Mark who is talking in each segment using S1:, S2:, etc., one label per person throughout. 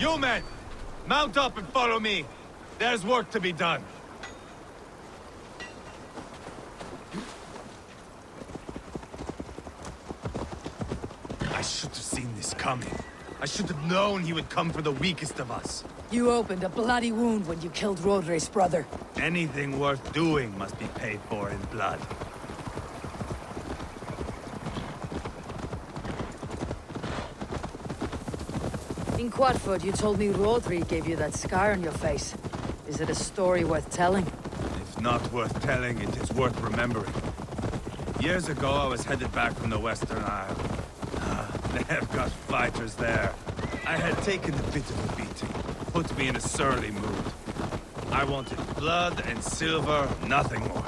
S1: You men! Mount up and follow me. There's work to be done. I should have seen this coming. I should have known he would come for the weakest of us.
S2: You opened a bloody wound when you killed Roderi's brother.
S1: Anything worth doing must be paid for in blood.
S2: In Quadford, you told me Rodri gave you that scar on your face. Is it a story worth telling?
S1: If not worth telling, it is worth remembering. Years ago, I was headed back from the Western Isle. They've got fighters there. I had taken a bit of a beating. Put me in a surly mood. I wanted blood and silver, nothing more.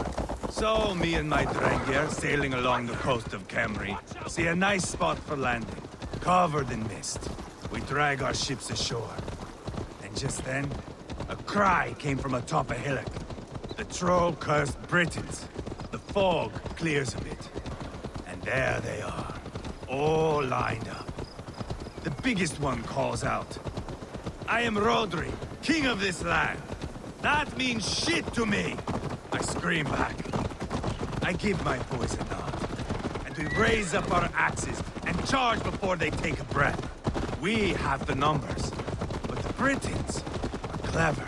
S1: So, me and my Drengr, sailing along the coast of Kemri, see a nice spot for landing, covered in mist. We drag our ships ashore. And just then, a cry came from atop a hillock. The troll cursed Britons. The fog clears a bit. And there they are, all lined up. The biggest one calls out, "I am Rodri, king of this land. That means shit to me!" I scream back. I give my boys a nod. And we raise up our axes and charge before they take a breath. We have the numbers, but the Britons are clever.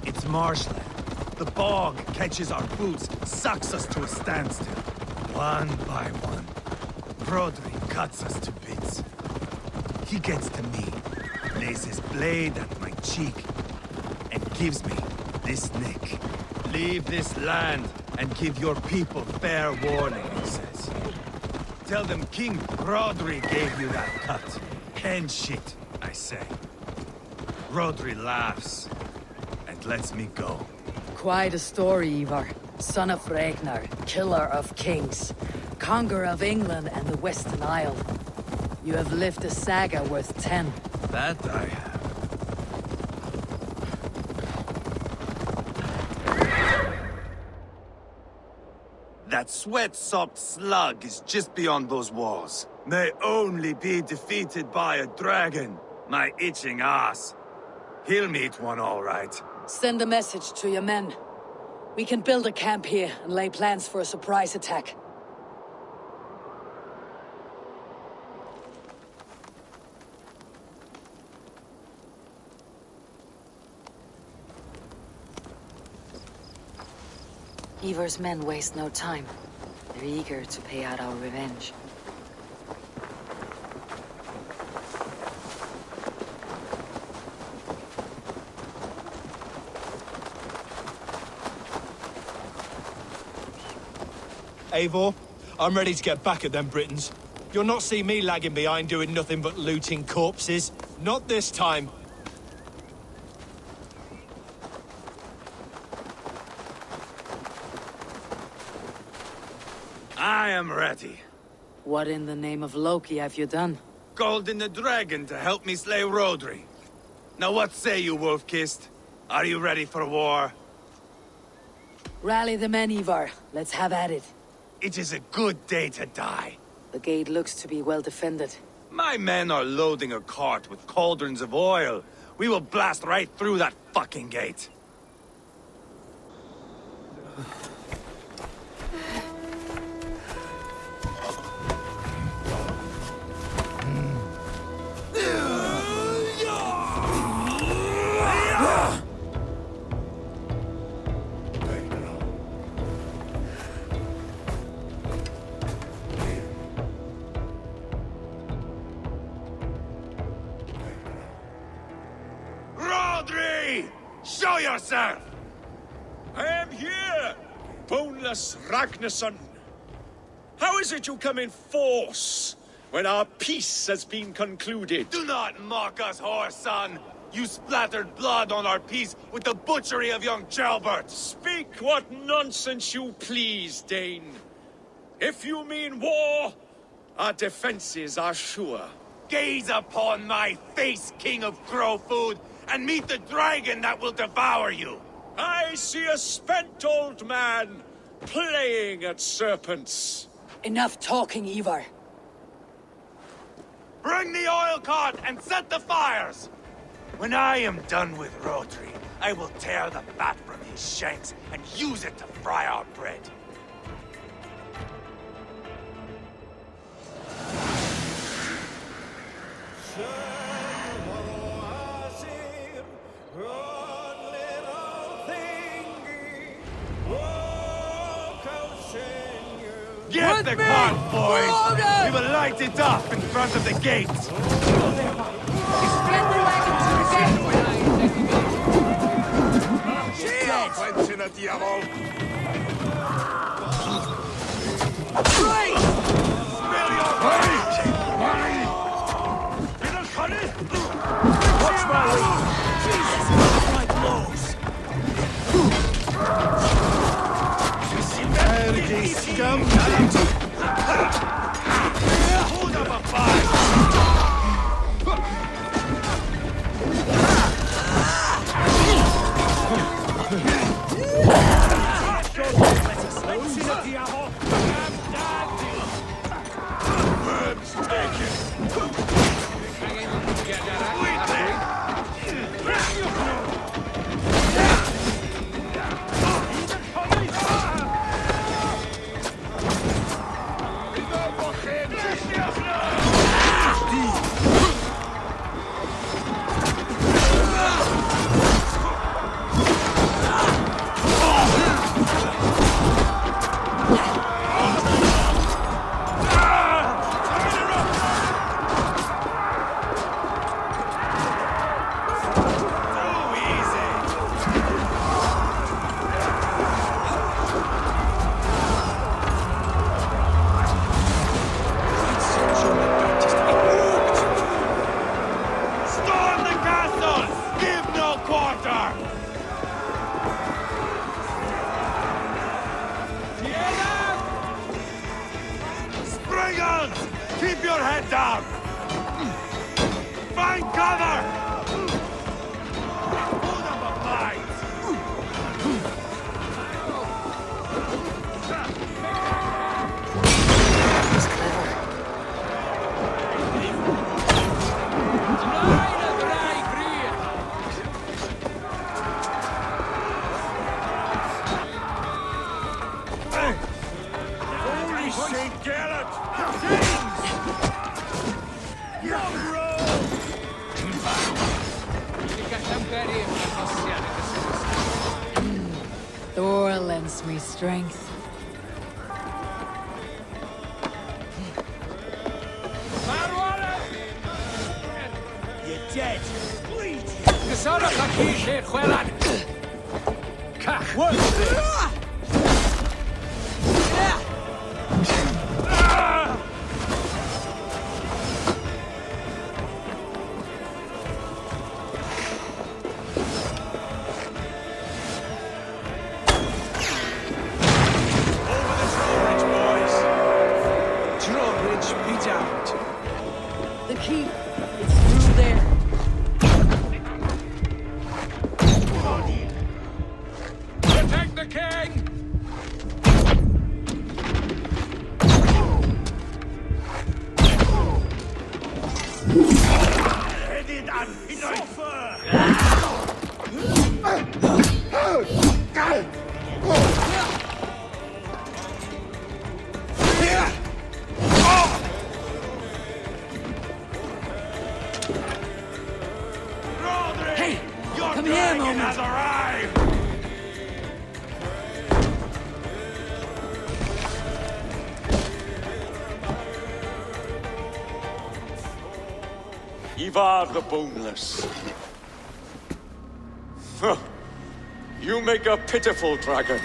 S1: It's marshland. The bog catches our boots, sucks us to a standstill. One by one, Rodri cuts us to bits. He gets to me, lays his blade at my cheek, and gives me this nick. Leave this land and give your people fair warning, he says. Tell them King Rodri gave you that cut. And shit, I say. Rodri laughs and lets me go.
S2: Quite a story, Ivarr. Son of Ragnar, killer of kings, conqueror of England and the Western Isle. You have lived a saga worth 10.
S1: That I have. That sweat-sopped slug is just beyond those walls. May only be defeated by a dragon. My itching ass. He'll meet one all right.
S2: Send a message to your men. We can build a camp here and lay plans for a surprise attack. Ivar's men waste no time. They're eager to pay out our revenge.
S3: Eivor, I'm ready to get back at them Britons. You'll not see me lagging behind doing nothing but looting corpses. Not this time.
S1: I am ready.
S2: What in the name of Loki have you done?
S1: Called in the dragon to help me slay Rodri. Now what say you, Wolf-Kissed? Are you ready for war?
S2: Rally the men, Ivarr. Let's have at it.
S1: It is a good day to die.
S2: The gate looks to be well defended.
S1: My men are loading a cart with cauldrons of oil. We will blast right through that fucking gate. Show yourself!
S4: I am here, boneless Ragnarsson. How is it you come in force when our peace has been concluded?
S1: Do not mock us, whoreson! You splattered blood on our peace with the butchery of young Gelbert!
S4: Speak what nonsense you please, Dane. If you mean war, our defenses are sure.
S1: Gaze upon my face, King of Crow Food, and meet the dragon that will devour you!
S4: I see a spent old man playing at serpents.
S2: Enough talking, Ivarr.
S1: Bring the oil cart and set the fires! When I am done with Rotary, I will tear the fat from his shanks and use it to fry our bread. Get the cart, boys! We will light it up in front of the gates!
S3: Watch my lead! Jesus, my blows! Howdy, scum!
S1: Hold up a fight! Keep your head down! Find cover! Hold up a fight!
S2: He's clever.
S1: Holy St. Garrett!
S2: Thor lends me strength.
S3: You're dead! Bleed! What's this?
S2: The key. It's through there.
S4: Protect the king!
S1: Headed and
S2: Hey! Come here, moment!
S1: has arrived!
S4: Ivarr the Boneless. Huh. You make a pitiful dragon.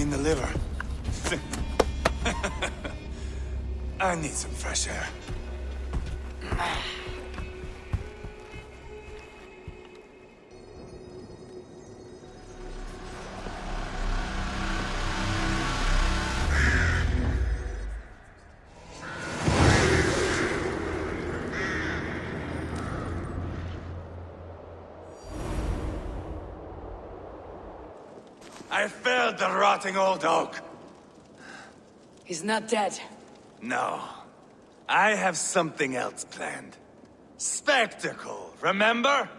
S1: in the liver. I need some fresh air. I felled the rotting old oak.
S2: He's not dead.
S1: No. I have something else planned. Spectacle, remember?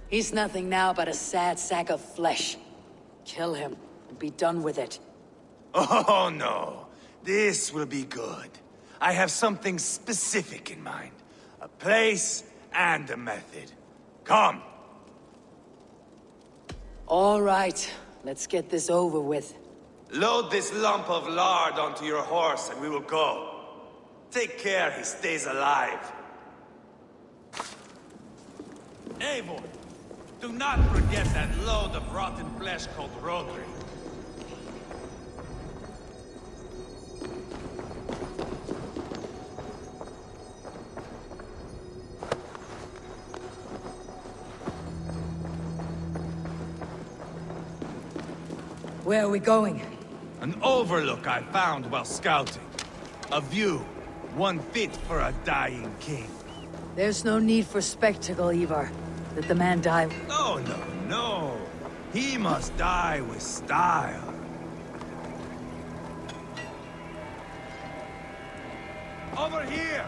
S2: He's nothing now but a sad sack of flesh. Kill him and be done with it.
S1: Oh no. This will be good. I have something specific in mind. A place and a method. Come.
S2: All right, let's get this over with.
S1: Load this lump of lard onto your horse and we will go. Take care he stays alive. Eivor, do not forget that load of rotten flesh called Rodri.
S2: Where are we going?
S1: An overlook I found while scouting. A view, one fit for a dying king.
S2: There's no need for spectacle, Ivarr. Let the man die.
S1: No, no, no. He must die with style. Over here!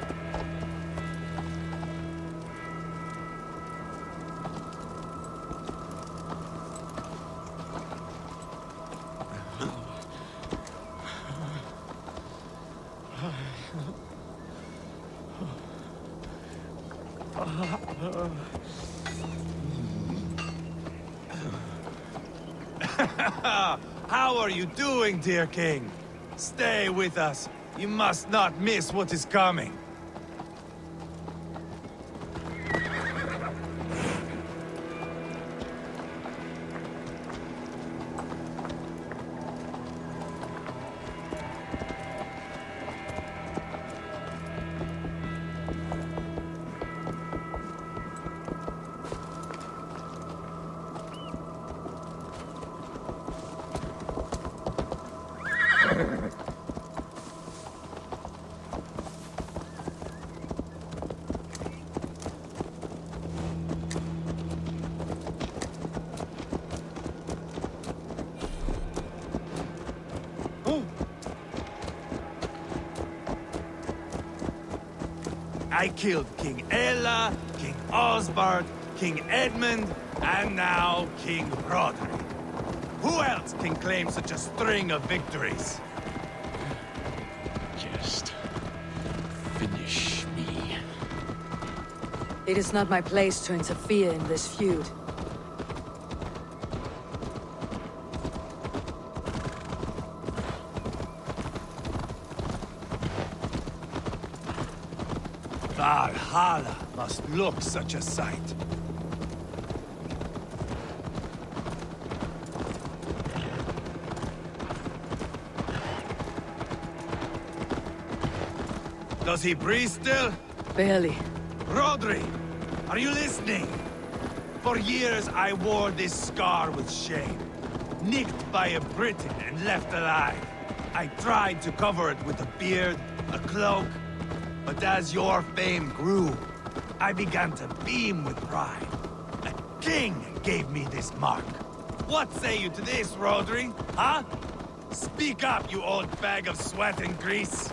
S1: How are you doing, dear king? Stay with us. You must not miss what is coming. I killed King Ella, King Osbert, King Edmund, and now King Rodri. Who else can claim such a string of victories?
S4: Just finish me.
S2: It is not my place to interfere in this feud.
S1: Valhalla must look such a sight. Does he breathe still?
S2: Barely.
S1: Rodri, are you listening? For years I wore this scar with shame. Nicked by a Briton and left alive. I tried to cover it with a beard, a cloak, but as your fame grew, I began to beam with pride. A king gave me this mark. What say you to this, Rodri? Huh? Speak up, you old bag of sweat and grease.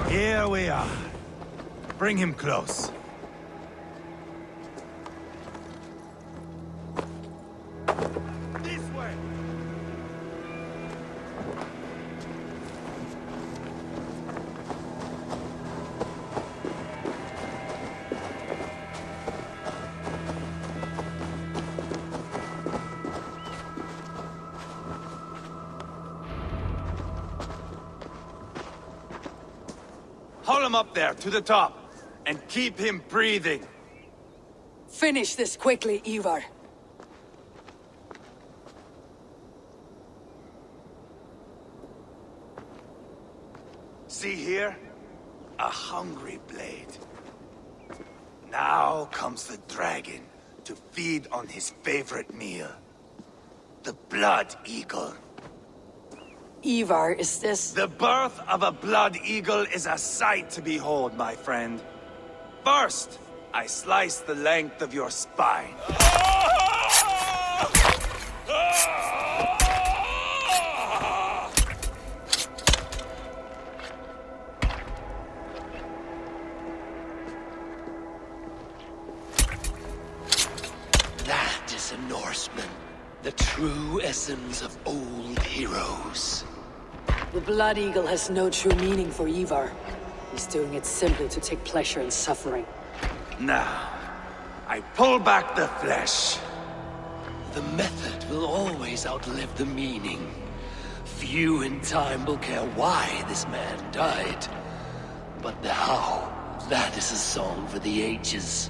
S1: Here we are. Bring him close. This way! Haul him up there, to the top, and keep him breathing.
S2: Finish this quickly, Ivarr.
S1: See here? A hungry blade. Now comes the dragon to feed on his favorite meal. The blood eagle.
S2: Ivarr, is this...
S1: The birth of a blood eagle is a sight to behold, my friend. First, I slice the length of your spine.
S5: That is a Norseman. The true essence of old heroes.
S2: The Blood Eagle has no true meaning for Ivarr. He's doing it simply to take pleasure in suffering.
S1: Now, I pull back the flesh.
S5: The method will always outlive the meaning. Few in time will care why this man died. But the how, that is a song for the ages.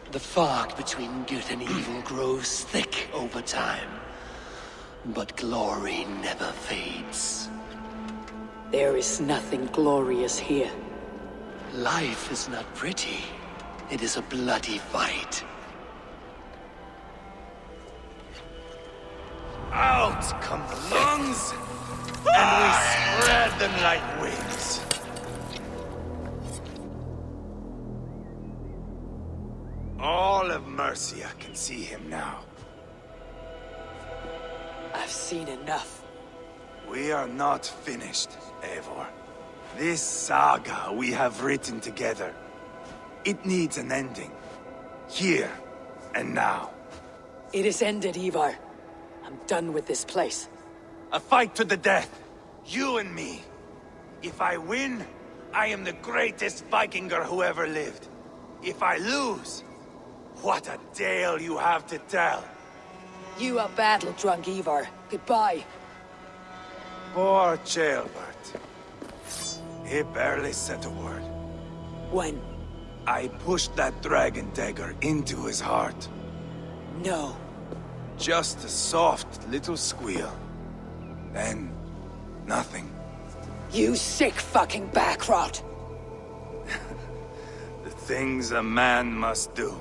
S5: The fog between good and evil grows thick over time. But glory never fades.
S2: There is nothing glorious here.
S5: Life is not pretty. It is a bloody fight.
S1: Out come the lungs, and we spread them like wings. All of Mercia can see him now.
S2: I've seen enough.
S1: We are not finished, Eivor. This saga we have written together, it needs an ending. Here and now.
S2: It is ended, Ivarr. I'm done with this place.
S1: A fight to the death. You and me. If I win, I am the greatest Vikinger who ever lived. If I lose, what a tale you have to tell.
S2: You are battle-drunk, Ivarr. Goodbye.
S1: Poor Ceolbert. He barely said a word.
S2: When?
S1: I pushed that dragon dagger into his heart.
S2: No.
S1: Just a soft little squeal. Then, nothing.
S2: You sick fucking backrot!
S1: The things a man must do.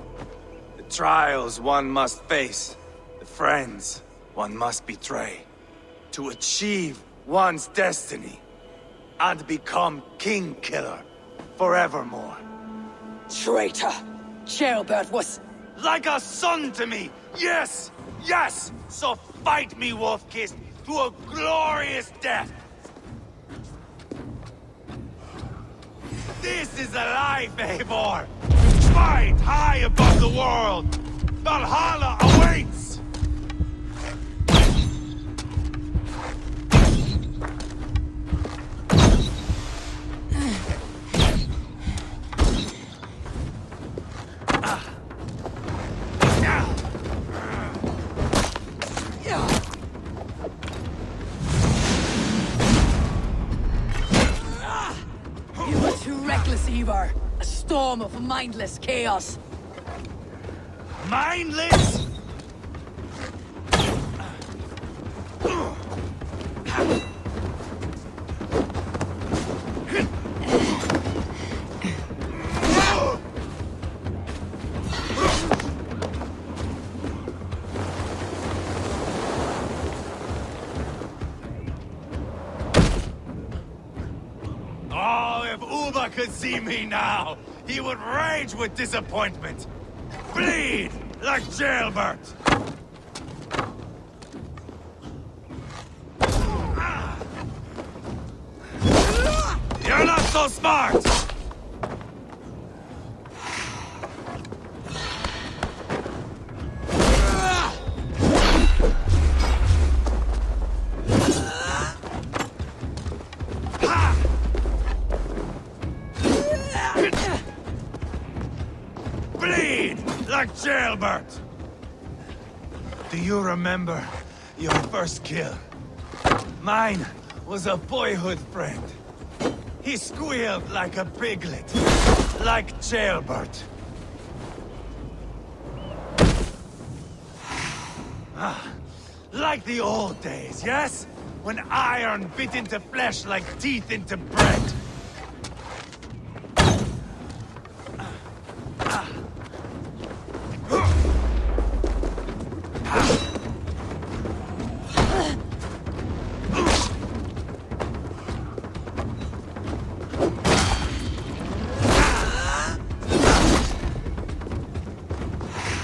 S1: The trials one must face. The friends one must betray. To achieve one's destiny. And become king killer forevermore.
S2: Traitor! Ceolbert was...
S1: Like a son to me! Yes! Yes! So fight me, Wolf-Kissed, to a glorious death! This is a life, Eivor! Fight high above the world! Valhalla awaits!
S2: You were too reckless, Ivarr. A storm of mindless chaos.
S1: Mindless? Oh, if Uba could see me now, he would rage with disappointment. Bleed like Ceolbert. You're not so smart! Bleed like jailbird! Do you remember your first kill? Mine was a boyhood friend. He squealed like a piglet, like jailbird. Like the old days, yes? When iron bit into flesh like teeth into bread.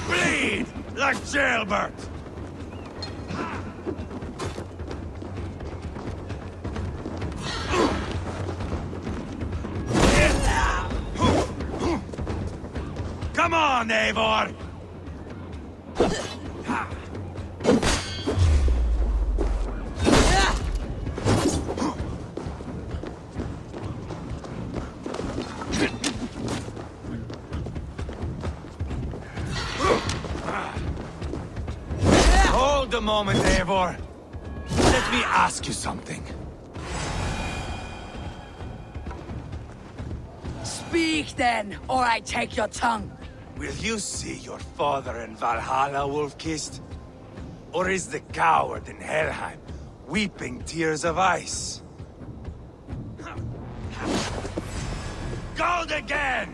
S1: Bleed like jailbird. Come on, Eivor! Hold a moment, Eivor. Let me ask you something.
S2: Speak then, or I take your tongue.
S1: Will you see your father in Valhalla, wolf-kissed? Or is the coward in Helheim weeping tears of ice? Gold again!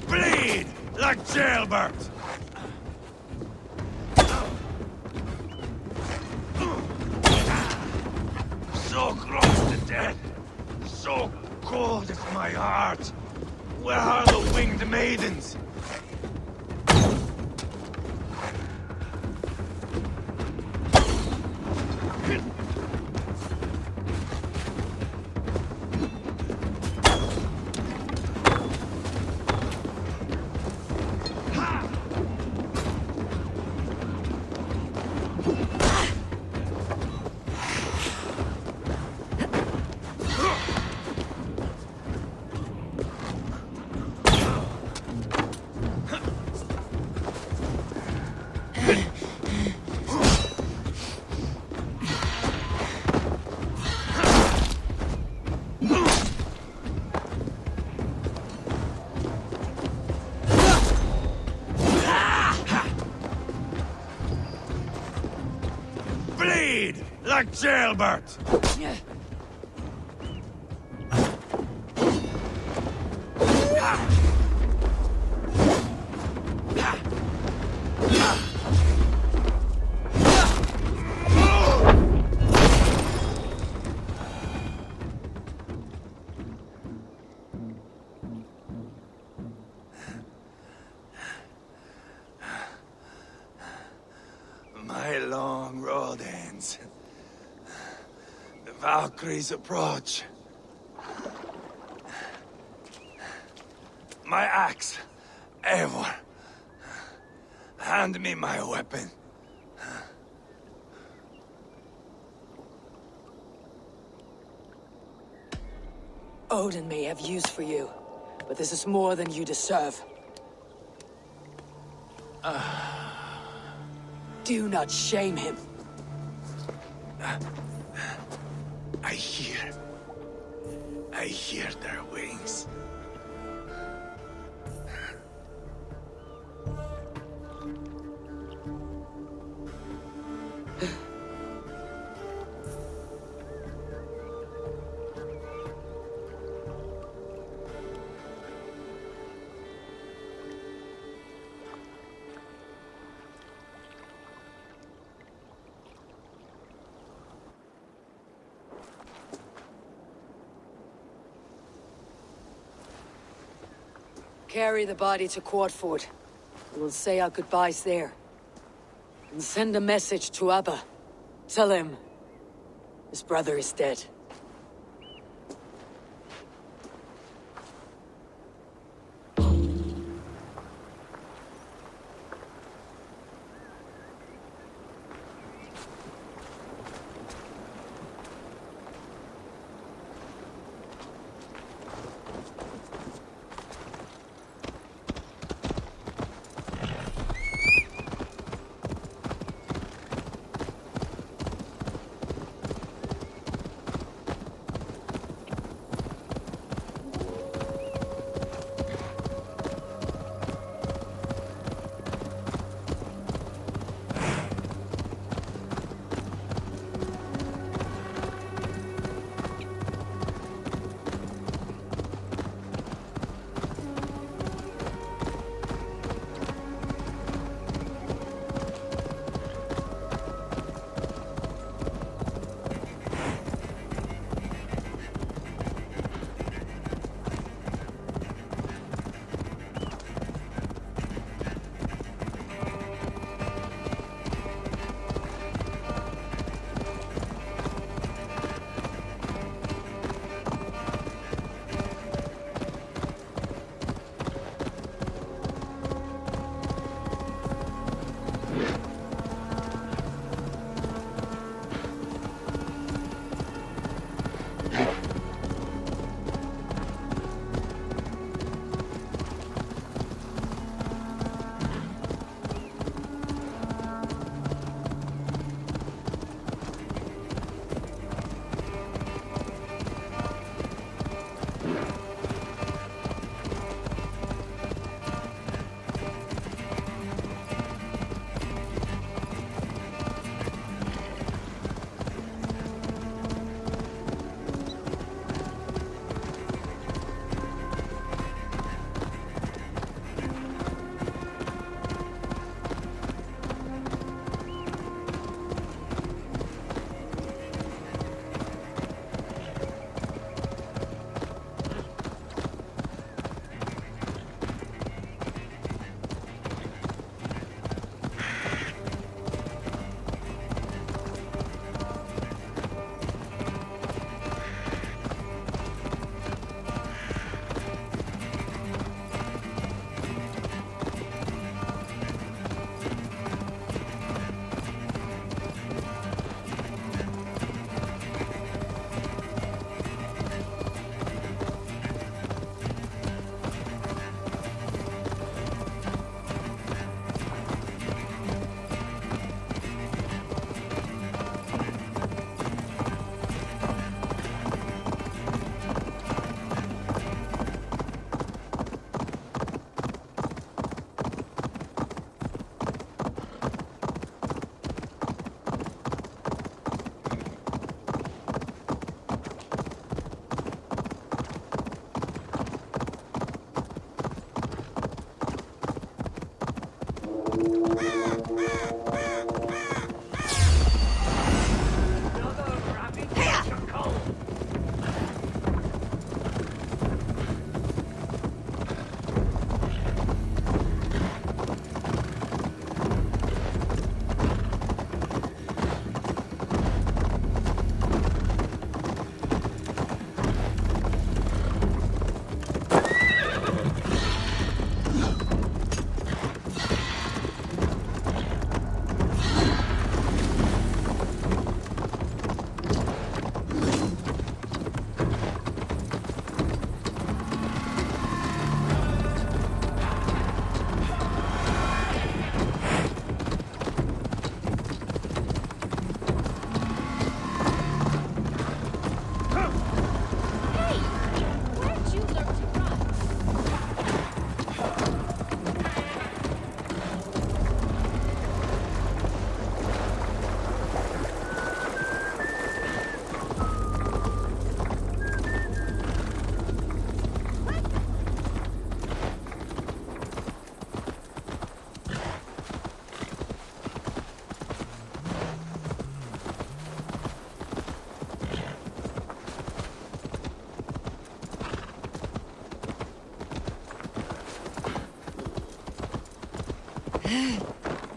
S1: Bleed like jailbird! So close to death, so cold is my heart. Where are the winged maidens? Bleed like jailbird! My long road ends. The Valkyries approach. My axe, Eivor. Hand me my weapon.
S2: Odin may have use for you, but this is more than you deserve. Do not shame him.
S1: I hear their wings.
S2: Carry the body to Quadford. We'll say our goodbyes there. And send a message to Abba. Tell him his brother is dead.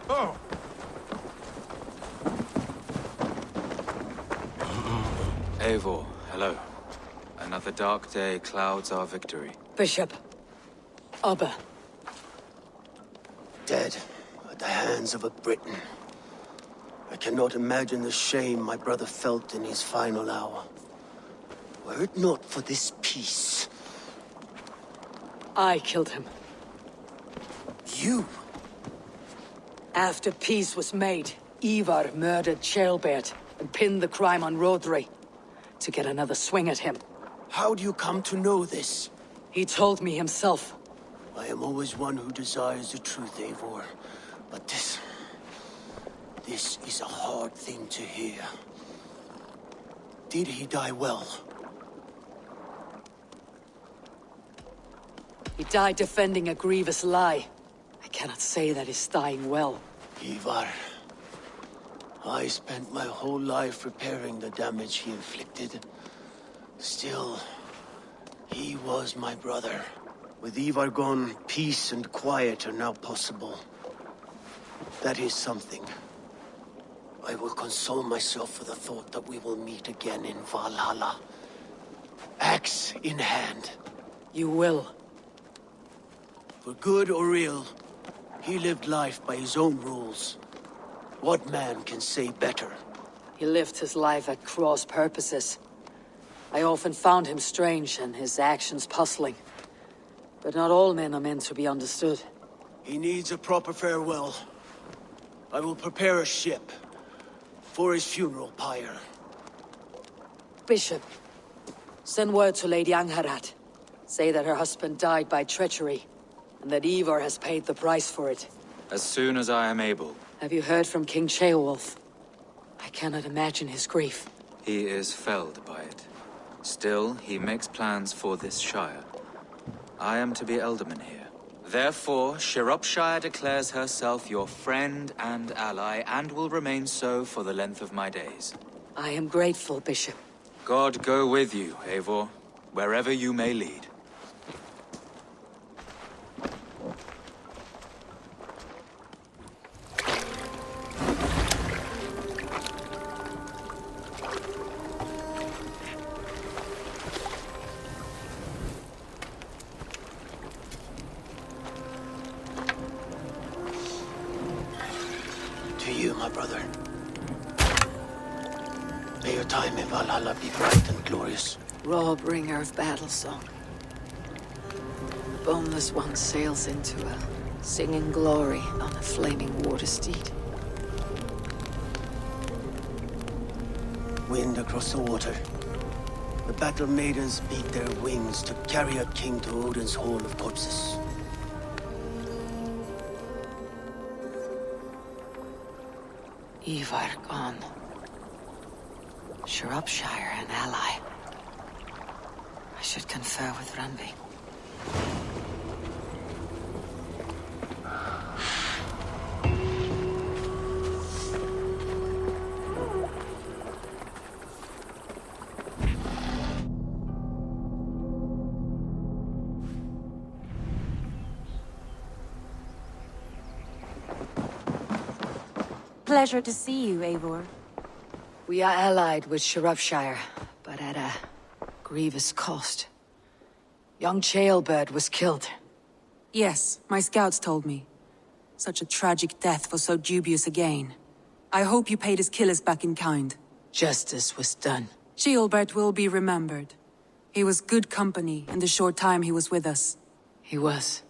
S1: Oh!
S6: Eivor, hello. Another dark day clouds our victory.
S2: Bishop. Abba.
S5: Dead at the hands of a Briton. I cannot imagine the shame my brother felt in his final hour. Were it not for this peace...
S2: I killed him.
S5: You?
S2: After peace was made, Ivarr murdered Ceolbert and pinned the crime on Rodri to get another swing at him.
S5: How do you come to know this?
S2: He told me himself.
S5: I am always one who desires the truth, Eivor. But this is a hard thing to hear. Did he die well?
S2: He died defending a grievous lie. I cannot say that he's dying well.
S5: Ivarr, I spent my whole life repairing the damage he inflicted. Still, he was my brother. With Ivarr gone, peace and quiet are now possible. That is something. I will console myself for the thought that we will meet again in Valhalla. Axe in hand.
S2: You will.
S5: For good or ill, he lived life by his own rules. What man can say better?
S2: He lived his life at cross purposes. I often found him strange and his actions puzzling. But not all men are meant to be understood.
S5: He needs a proper farewell. I will prepare a ship for his funeral pyre.
S2: Bishop, send word to Lady Angharad. Say that her husband died by treachery, and that Eivor has paid the price for it.
S6: As soon as I am able.
S2: Have you heard from King Ceolwulf? I cannot imagine his grief.
S6: He is felled by it. Still, he makes plans for this shire. I am to be Elderman here. Therefore, Sciropescire declares herself your friend and ally, and will remain so for the length of my days.
S2: I am grateful, Bishop.
S6: God go with you, Eivor, wherever you may lead.
S5: To you, my brother. May your time in Valhalla be bright and glorious.
S2: Raw bringer of battle song. The boneless one sails into a singing glory on a flaming water steed.
S5: Wind across the water. The battle maidens beat their wings to carry a king to Odin's hall of corpses.
S2: Ivarr gone. Sciropescire an ally. I should confer with Randvi.
S7: Pleasure to see you, Eivor.
S2: We are allied with Sciropescire, but at a grievous cost. Young Ceolbert was killed.
S7: Yes, my scouts told me. Such a tragic death for so dubious a gain. I hope you paid his killers back in kind.
S2: Justice was done.
S7: Ceolbert will be remembered. He was good company in the short time he was with us.
S2: He was.